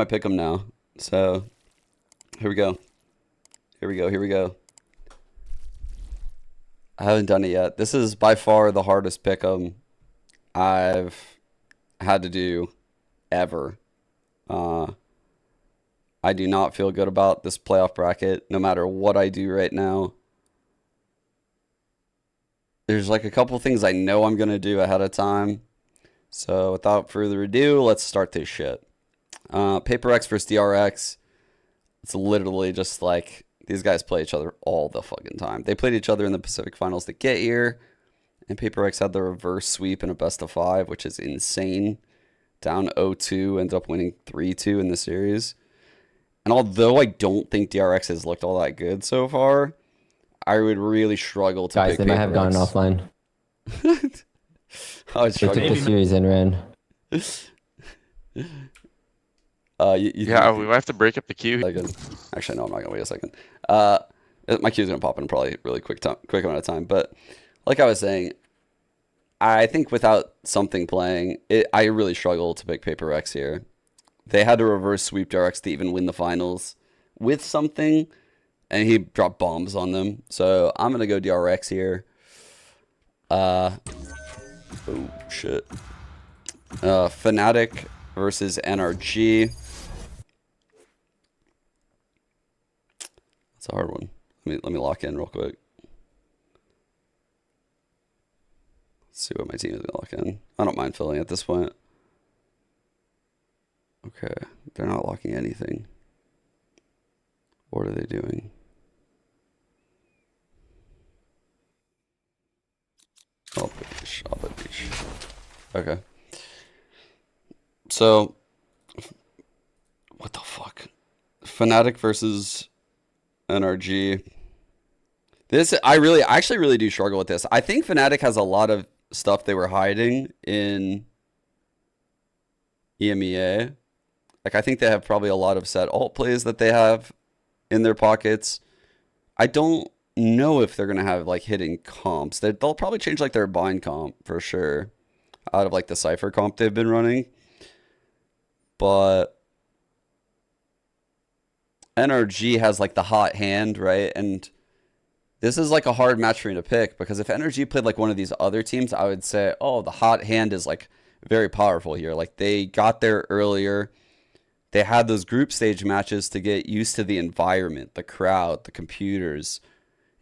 my pick 'em now. So here we go. Here we go. Here we go. I haven't done it yet. This is by far the hardest pick 'em I've had to do ever. I do not feel good about this playoff bracket, no matter what I do right now. There's like a couple things I know I'm gonna do ahead of time. So without further ado, let's start this shit. Paper X versus DRX. It's literally just like these guys play each other all the fucking time. They played each other in the Pacific Finals to get here, and Paper X had the reverse sweep in a best of 5, which is insane. Down 0-2, ended up winning 3-2 in the series. And although I don't think DRX has looked all that good so far, I would really strrough to Guys, pick they might have Paper gone X. offline. I would They took struggle. the series and ran. Yeah, we might have to break up the queue. Actually, no, I'm not gonna wait a second. My queue's gonna pop in probably really quick amount of time. But like I was saying, I think without something playing, I really struggle to pick Paper X here. They had to reverse sweep DRX to even win the finals with something, and he dropped bombs on them. So I'm gonna go DRX here. Oh shit. Fnatic versus NRG. That's a hard one. Let me lock in real quick. Let's see what my team is gonna lock in. I don't mind filling at this point. Okay, they're not locking anything. What are they doing? I'll put beach. Okay. So, what the fuck? Fnatic versus NRG. I actually really do struggle with this. I think Fnatic has a lot of stuff they were hiding in EMEA. Like, I think they have probably a lot of set alt plays that they have in their pockets. I don't know if they're going to have, like, hidden comps. They'll probably change, like, their bind comp for sure out of, like, the Cypher comp they've been running. But NRG has, like, the hot hand, right? And this is, like, a hard match for me to pick because if NRG played, like, one of these other teams, I would say, oh, the hot hand is, like, very powerful here. Like, they got there earlier. They had those group stage matches to get used to the environment, the crowd, the computers,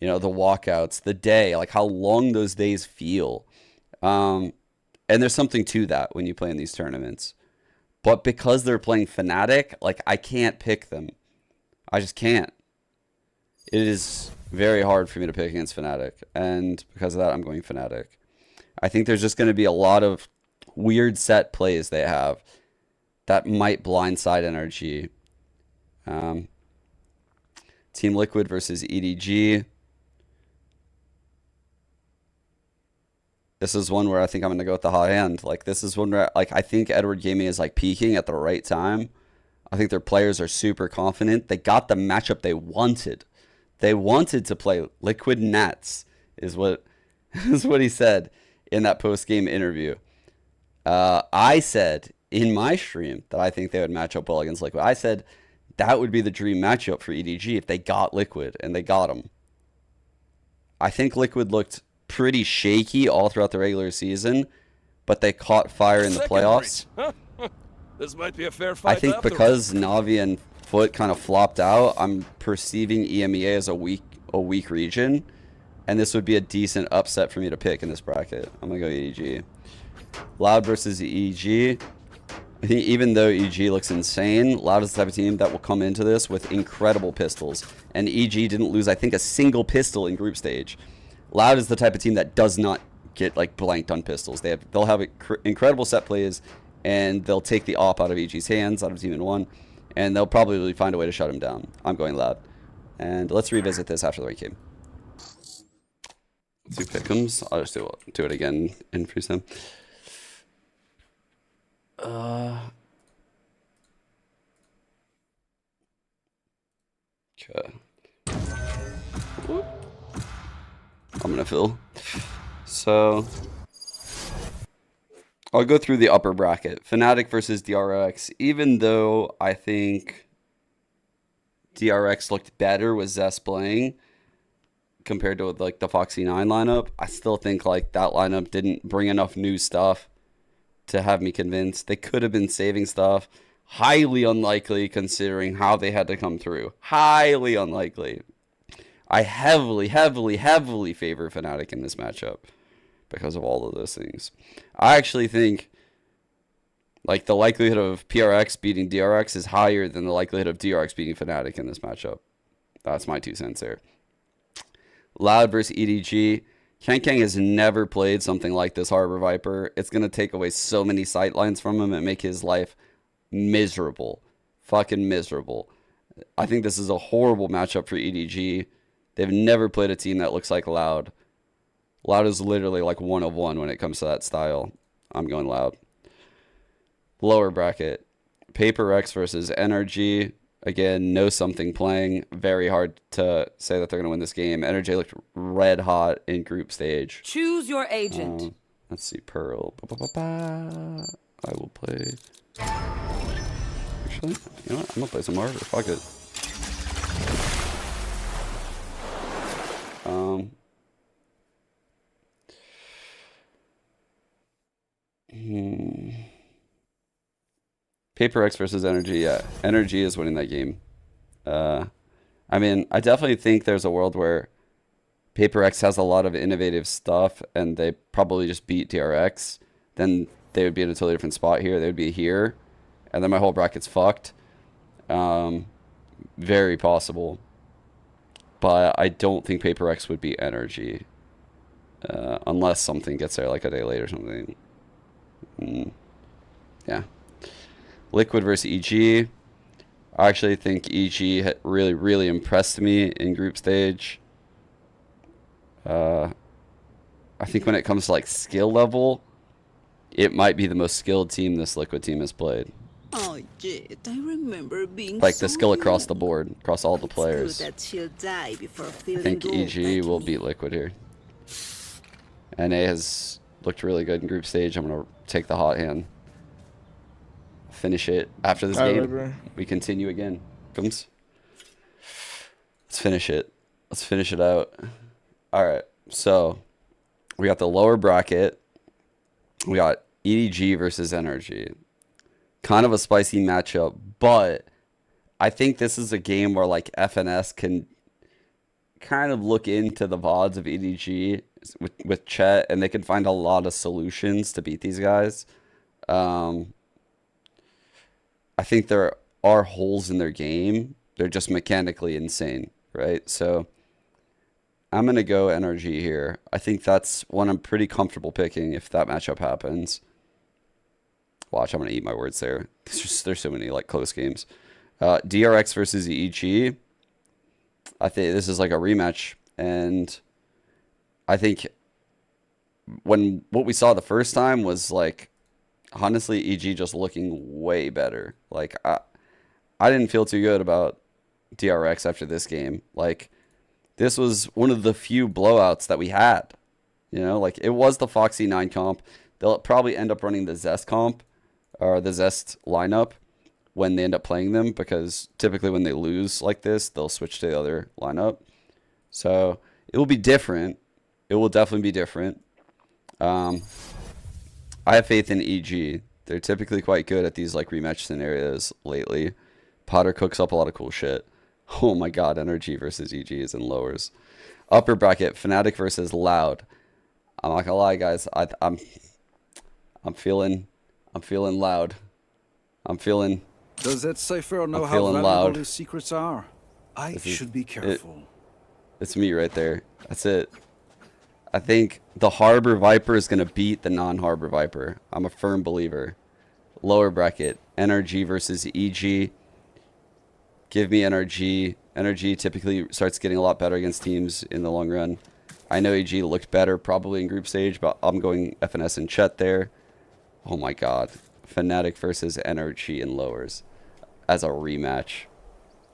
you know, the walkouts, the day, like how long those days feel. And there's something to that when you play in these tournaments. But because they're playing Fnatic, like I can't pick them. I just can't. It is very hard for me to pick against Fnatic. And because of that, I'm going Fnatic. I think there's just going to be a lot of weird set plays they have that might blindside NRG. Team Liquid versus EDG. This is one where I think I'm going to go with the hot hand. Like, this is one where, like, I think Edward Gaming is, like, peaking at the right time. I think their players are super confident. They got the matchup they wanted. They wanted to play Liquid Nats, is what he said in that post-game interview. I said in my stream that I think they would match up well against Liquid. I said that would be the dream matchup for EDG if they got Liquid, and they got them. I think Liquid looked pretty shaky all throughout the regular season, but they caught fire in the playoffs. This might be a fair fight. I think because Navi and Foot kind of flopped out, I'm perceiving EMEA as a weak region, and this would be a decent upset for me to pick in this bracket. I'm gonna go EDG. Loud versus EG. I think even though EG looks insane, Loud is the type of team that will come into this with incredible pistols. And EG didn't lose, I think, a single pistol in group stage. Loud is the type of team that does not get like blanked on pistols. They'll have incredible set plays, and they'll take the op out of EG's hands, out of Team in 1, and they'll probably find a way to shut him down. I'm going Loud. And let's revisit this after the right game. Let's do pick'ems. I'll just do it again in freestyle. Okay. I'm gonna fill. So I'll go through the upper bracket. Fnatic versus DRX. Even though I think DRX looked better with Zest playing compared to like the Foxy 9 lineup, I still think like that lineup didn't bring enough new stuff to have me convinced. They could have been saving stuff. Highly unlikely considering how they had to come through. Highly unlikely. I heavily favor Fnatic in this matchup because of all of those things. I actually think like the likelihood of PRX beating DRX is higher than the likelihood of DRX beating Fnatic in this matchup. That's my 2 cents there. Loud versus EDG. Kang has never played something like this Harbor Viper. It's going to take away so many sight lines from him and make his life miserable. Fucking miserable. I think this is a horrible matchup for EDG. They've never played a team that looks like Loud. Loud is literally like 1 of 1 when it comes to that style. I'm going Loud. Lower bracket. Paper X versus NRG. Again, know something playing. Very hard to say that they're going to win this game. NRG looked red hot in group stage. Choose your agent. Let's see. Pearl. I will play. Actually, you know what? I'm going to play some Martyr. Fuck it. Paper X versus Energy. Yeah, Energy is winning that game. I mean, I definitely think there's a world where Paper X has a lot of innovative stuff and they probably just beat DRX. Then they would be in a totally different spot here. They would be here. And then my whole bracket's fucked. Very possible. But I don't think Paper X would beat Energy. Unless something gets there like a day late or something. Yeah. Liquid versus EG. I actually think EG really impressed me in group stage. I think when it comes to like skill level, it might be the most skilled team this Liquid team has played. Oh, Jet, I remember being like so the skill across the young. board, across all the It's players. good that she'll die before I feeling think gold EG like will me. beat Liquid here. NA has looked really good in group stage. I'm going to take the hot hand. Finish it after this game. We continue again. Comes. Let's finish it. Let's finish it out. All right. So we got the lower bracket. We got EDG versus NRG. Kind of a spicy matchup, but I think this is a game where like FNS can kind of look into the VODs of EDG with Chet, and they can find a lot of solutions to beat these guys. I think there are holes in their game. They're just mechanically insane, right? So I'm going to go NRG here. I think that's one I'm pretty comfortable picking if that matchup happens. Watch, I'm going to eat my words there. There's so many like close games. DRX versus EG. I think this is like a rematch. And I think what we saw the first time was like, honestly, EG just looking way better. Like, I didn't feel too good about DRX after this game. Like, this was one of the few blowouts that we had. You know, like, it was the Foxy 9 comp. They'll probably end up running the Zest comp, or the Zest lineup, when they end up playing them, because typically when they lose like this, they'll switch to the other lineup. So, it will be different. It will definitely be different. I have faith in EG. They're typically quite good at these like rematch scenarios lately. Potter cooks up a lot of cool shit. Oh my god, Energy versus EG is in lowers. Upper bracket, Fnatic versus Loud. I'm not gonna lie, guys. I'm feeling Loud. I'm feeling. Does that cipher know I'm how feeling valuable loud. his secrets are? I should be careful. It's me right there. That's it. I think the Harbor Viper is going to beat the non-Harbor Viper. I'm a firm believer. Lower bracket, NRG versus EG. Give me NRG. NRG typically starts getting a lot better against teams in the long run. I know EG looked better probably in group stage, but I'm going FNS and Chet there. Oh my god. Fnatic versus NRG in lowers as a rematch.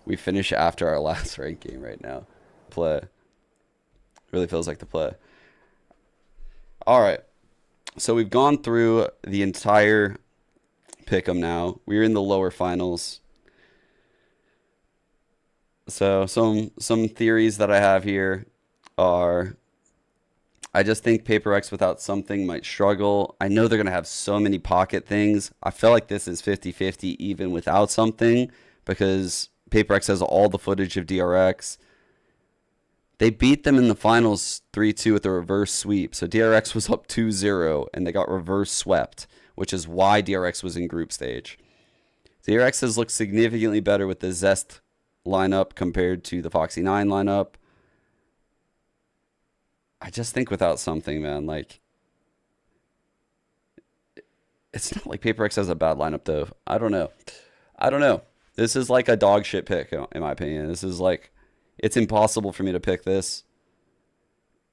We finish after our last ranked game right now. Play. Really feels like the play. All right. So we've gone through the entire pick'em now. We're in the lower finals. So some theories that I have here are, I just think Paper X without something might struggle. I know they're going to have so many pocket things. I feel like this is 50-50 even without something, because Paper X has all the footage of DRX. They beat them in the finals 3-2 with a reverse sweep. So DRX was up 2-0 and they got reverse swept, which is why DRX was in group stage. DRX has looked significantly better with the Zest lineup compared to the Foxy 9 lineup. I just think without something, man, like, it's not like Paper X has a bad lineup though. I don't know. This is like a dog shit pick in my opinion. This is like, it's impossible for me to pick this.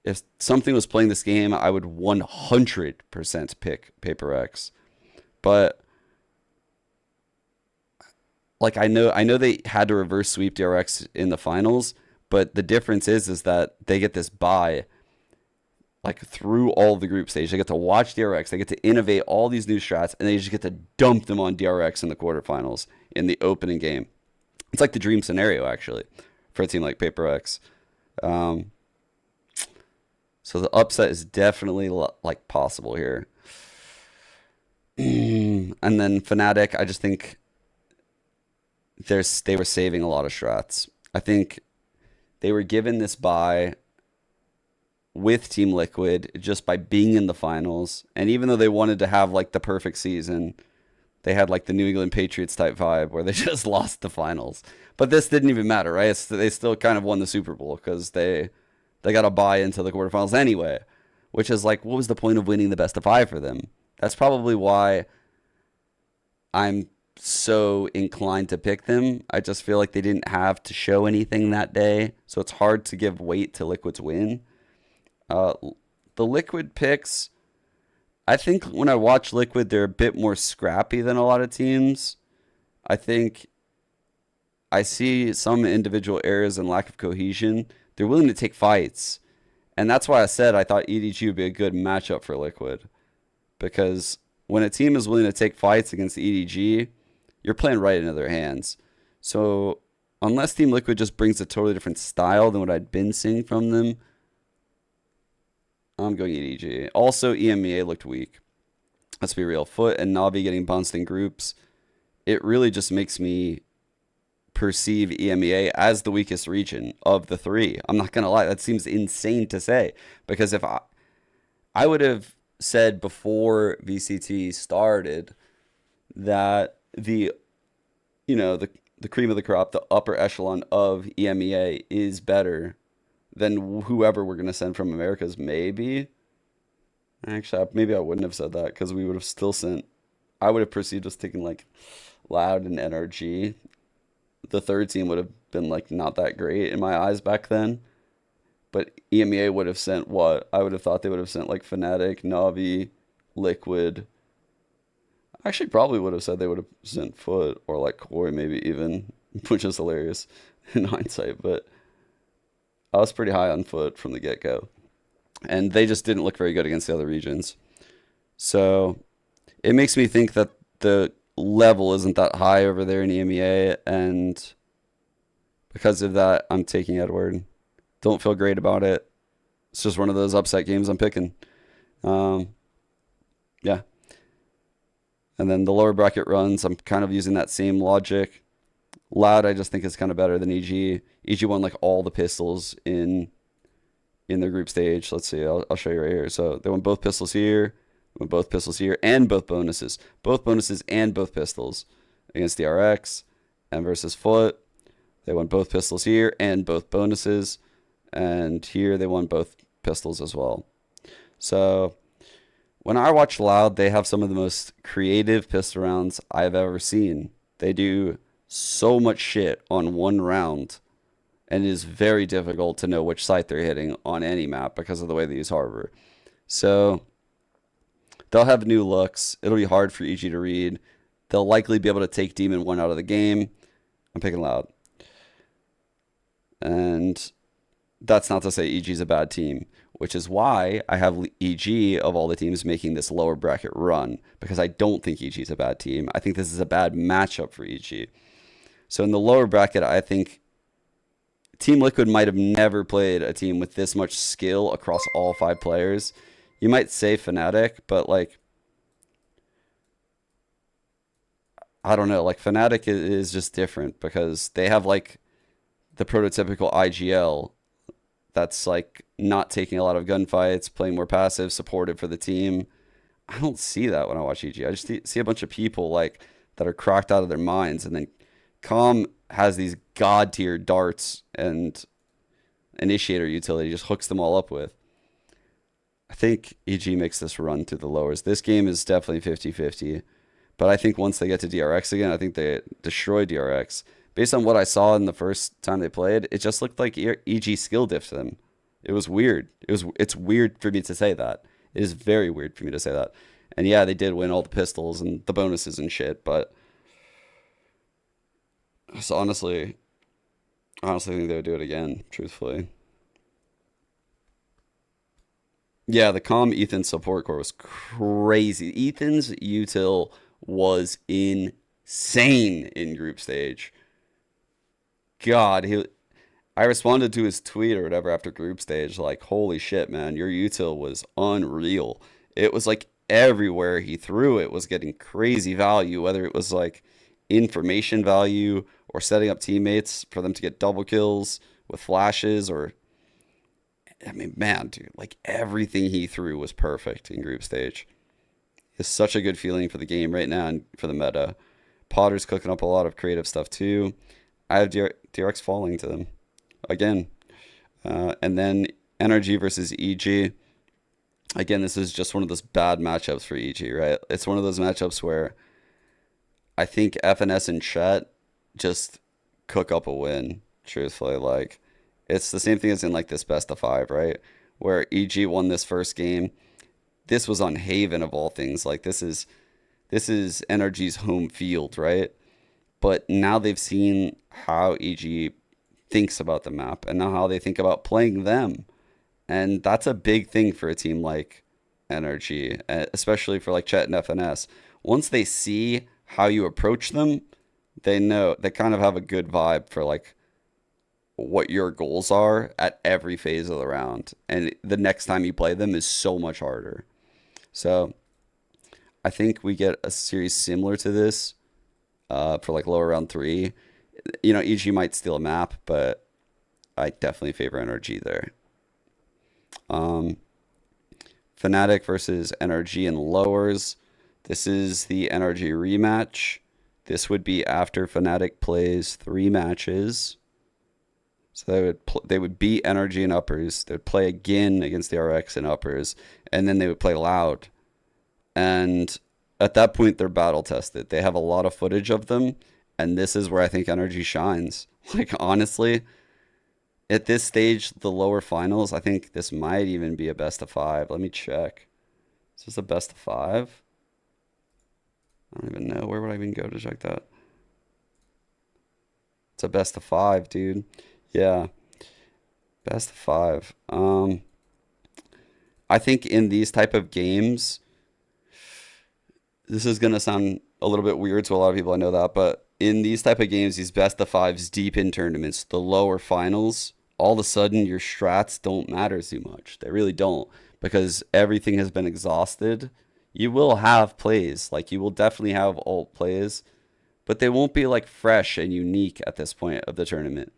If something was playing this game, I would 100% pick Paper X. But like, I know they had to reverse sweep DRX in the finals, but the difference is that they get this bye like through all the group stage. They get to watch DRX, they get to innovate all these new strats, and they just get to dump them on DRX in the quarterfinals in the opening game. It's like the dream scenario actually for a team like Paper X. So the upset is definitely like possible here. And then Fnatic, I just think they were saving a lot of strats. I think they were given this bye with Team Liquid just by being in the finals. And even though they wanted to have like the perfect season, they had like the New England Patriots type vibe where they just lost the finals. But this didn't even matter, right? They still kind of won the Super Bowl because they got a bye into the quarterfinals anyway, which is like, what was the point of winning the best of 5 for them? That's probably why I'm so inclined to pick them. I just feel like they didn't have to show anything that day, so it's hard to give weight to Liquid's win. The Liquid picks, I think when I watch Liquid, they're a bit more scrappy than a lot of teams. I think I see some individual errors and lack of cohesion. They're willing to take fights. And that's why I said I thought EDG would be a good matchup for Liquid. Because when a team is willing to take fights against EDG, you're playing right into their hands. So unless Team Liquid just brings a totally different style than what I'd been seeing from them, I'm going EDG. Also, EMEA looked weak. Let's be real. Foot and Navi getting bounced in groups, it really just makes me perceive EMEA as the weakest region of the 3. I'm not going to lie. That seems insane to say. Because if I would have said before VCT started that the cream of the crop, the upper echelon of EMEA is better than whoever we're going to send from Americas, maybe. Actually, maybe I wouldn't have said that because we would have still sent, I would have perceived us taking like Loud and NRG. The third team would have been like not that great in my eyes back then. But EMEA would have sent what? I would have thought they would have sent like Fnatic, Navi, Liquid. Actually, probably would have said they would have sent Foot or like Koi maybe even, which is hilarious in hindsight. But I was pretty high on Foot from the get-go. And they just didn't look very good against the other regions. So it makes me think that the level isn't that high over there in EMEA. And because of that, I'm taking Edward. Don't feel great about it. It's just one of those upset games I'm picking. Yeah. And then the lower bracket runs, I'm kind of using that same logic. Loud, I just think is kind of better than EG. EG won like all the pistols in their group stage. Let's see, I'll show you right here. So they won both pistols here, won both pistols here, and both bonuses. Both bonuses and both pistols against the RX and versus Foot. They won both pistols here and both bonuses. And here they won both pistols as well. So when I watch Loud, they have some of the most creative pistol rounds I've ever seen. They do so much shit on one round, and it is very difficult to know which site they're hitting on any map because of the way they use Harbor. So they'll have new looks. It'll be hard for EG to read. They'll likely be able to take Demon 1 out of the game. I'm picking Loud. And that's not to say EG is a bad team, which is why I have EG of all the teams making this lower bracket run, because I don't think EG is a bad team. I think this is a bad matchup for EG. So in the lower bracket, I think Team Liquid might have never played a team with this much skill across all 5 players. You might say Fnatic, but like, I don't know, like Fnatic is just different because they have like the prototypical IGL that's like not taking a lot of gunfights, playing more passive, supportive for the team. I don't see that when I watch EG. I just see a bunch of people like that are cracked out of their minds, and then Calm has these god tier darts and initiator utility, just hooks them all up with. I think EG makes this run through the lowers. This game is definitely 50-50, but I think once they get to DRX again, I think they destroy DRX. Based on what I saw in the first time they played, it just looked like EG skill diffed them. It was weird. It's weird for me to say that. It is very weird for me to say that. And yeah, they did win all the pistols and the bonuses and shit, but so honestly think they would do it again, truthfully. Yeah, the Calm Ethan support core was crazy. Ethan's util was insane in group stage. God, I responded to his tweet or whatever after group stage, like, holy shit, man, your util was unreal. It was like everywhere he threw it was getting crazy value, whether it was like information value or setting up teammates for them to get double kills with flashes, or I mean, man, dude, like everything he threw was perfect in group stage. It's such a good feeling for the game right now and for the meta. Potter's cooking up a lot of creative stuff too. I have DRX falling to them again. And then Energy versus EG. Again, this is just one of those bad matchups for EG, right? It's one of those matchups where I think FNS and Chet just cook up a win, truthfully. Like, it's the same thing as in like this best of 5, right? Where EG won this first game. This was on Haven of all things. Like, this is Energy's home field, right? But now they've seen how EG thinks about the map and now how they think about playing them. And that's a big thing for a team like Energy, especially for like Chet and FNS. Once they see how you approach them, they know, they kind of have a good vibe for like what your goals are at every phase of the round. And the next time you play them is so much harder. So I think we get a series similar to this for like lower round 3. You know, EG might steal a map, but I definitely favor Energy there. Fnatic versus Energy in lowers. This is the Energy rematch. This would be after Fnatic plays 3 matches. So they would beat Energy in uppers. They would play again against the RX in uppers, and then they would play Loud. And at that point, they're battle tested. They have a lot of footage of them, and this is where I think Energy shines. Like, honestly, at this stage, the lower finals, I think this might even be a best of 5. Let me check. Is this a best of 5? I don't even know. Where would I even go to check that? It's a best of 5, dude. Yeah. Best of 5. I think in these type of games, this is going to sound a little bit weird to a lot of people, I know that, but in these type of games, these best of 5s deep in tournaments, the lower finals, all of a sudden your strats don't matter too much. They really don't, because everything has been exhausted. You will have plays, like you will definitely have ult plays, but they won't be like fresh and unique at this point of the tournament.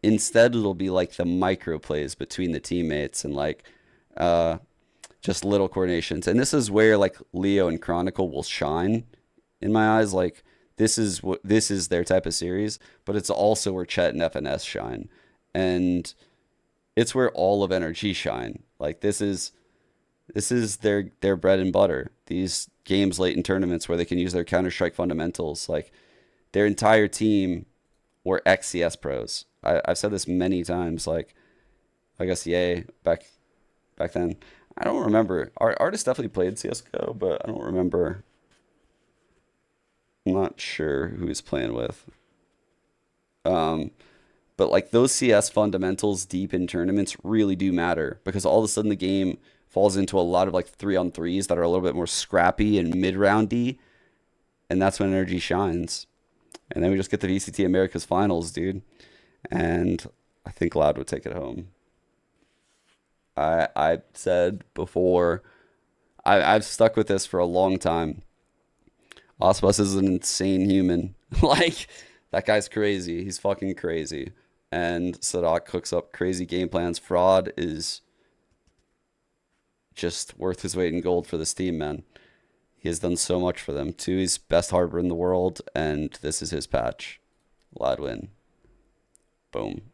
Instead, it'll be like the micro plays between the teammates and like just little coordinations. And this is where like Leo and Chronicle will shine in my eyes. Like, this is their type of series, but it's also where Chet and FNS shine. And it's where all of Energy shine. Like, this is their bread and butter. These games late in tournaments where they can use their Counter-Strike fundamentals. Like, their entire team were ex-CS pros. I've said this many times. Like, I guess yay back then. I don't remember. Artist definitely played CS:GO, but I don't remember. I'm not sure who he's playing with. But like those CS fundamentals deep in tournaments really do matter, because all of a sudden the game falls into a lot of like 3-on-3s that are a little bit more scrappy and mid-roundy, and that's when energy shines. And then we just get the VCT Americas finals, dude. And I think Loud would take it home. I said before, I've stuck with this for a long time. Osmos is an insane human. Like, that guy's crazy. He's fucking crazy. And Sadak cooks up crazy game plans. Fraud is just worth his weight in gold for this team, man. He has done so much for them. Too, he's best harbor in the world, and this is his patch. Loud win. Boom.